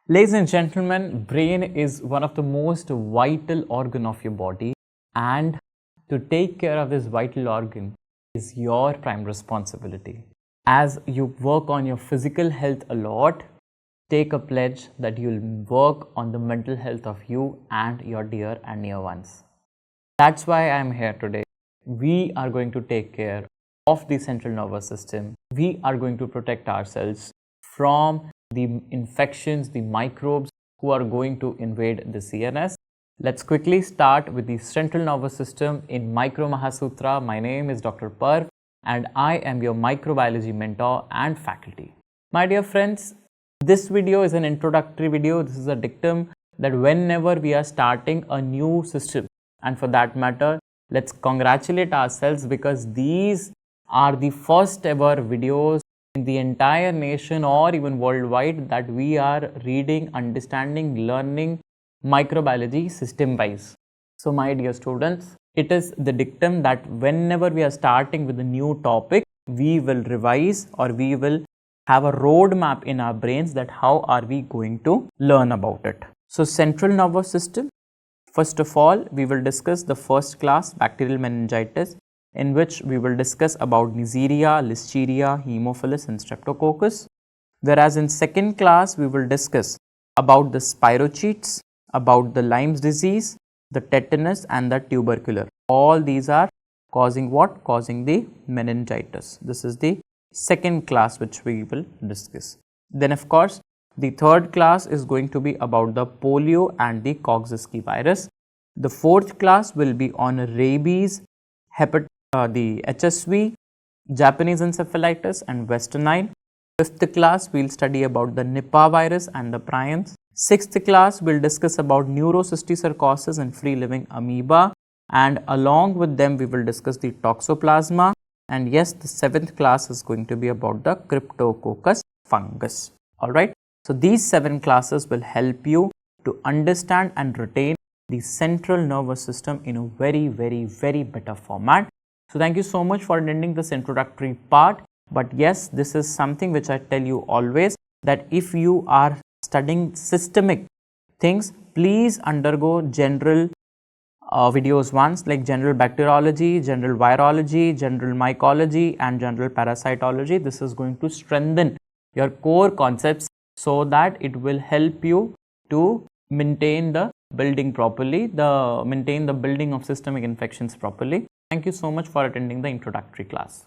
Ladies and gentlemen, brain is one of the most vital organ of your body, and to take care of this vital organ is your prime responsibility. As you work on your physical health a lot, take a pledge that you'll work on the mental health of you and your dear and near ones. That's why I'm here today. We are going to take care of the central nervous system. We are going to protect ourselves from the infections, the microbes who are going to invade the CNS. Let's quickly start with the central nervous system in 𝗵𝗵𝗆. My name is Dr. Parv and I am your microbiology mentor and faculty. My dear friends, this video is an introductory video. This is a dictum that whenever we are starting a new system, and for that matter, let's congratulate ourselves because these are the first ever videos in the entire nation or even worldwide that we are reading, understanding, learning microbiology system wise. So my dear students, it is the dictum that whenever we are starting with a new topic, we will revise or we will have a roadmap in our brains that how are we going to learn about it. So central nervous system, first of all, we will discuss the first class, bacterial meningitis, in which we will discuss about Neisseria, Listeria, 𝗵𝗵𝗆 and Streptococcus. Whereas in second class, we will discuss about the spirochetes, about the Lyme's disease, the tetanus and the tubercular. All these are causing what? Causing the meningitis. This is the second class which we will discuss. Then of course, the third class is going to be about the polio and the 𝗏𝗃𝗃. The fourth class will be on rabies, the HSV, Japanese encephalitis and Western Nile. Fifth class, we will study about the Nipah virus and the prions. Sixth class, we will discuss about 𝗔𝗲𝗔𝗔 and free living amoeba, and along with them we will discuss the toxoplasma. And yes, the seventh class is going to be about the Cryptococcus fungus. Alright, so these 7 classes will help you to understand and retain the central nervous system in a very better format. So thank you so much for attending this introductory part. But yes, this is something which I tell you always, that if you are studying systemic things, please undergo general videos once, like general bacteriology, general virology, general mycology and general parasitology. This is going to strengthen your core concepts so that it will help you to maintain the building properly, maintain the building of systemic infections properly. Thank you so much for attending the introductory class.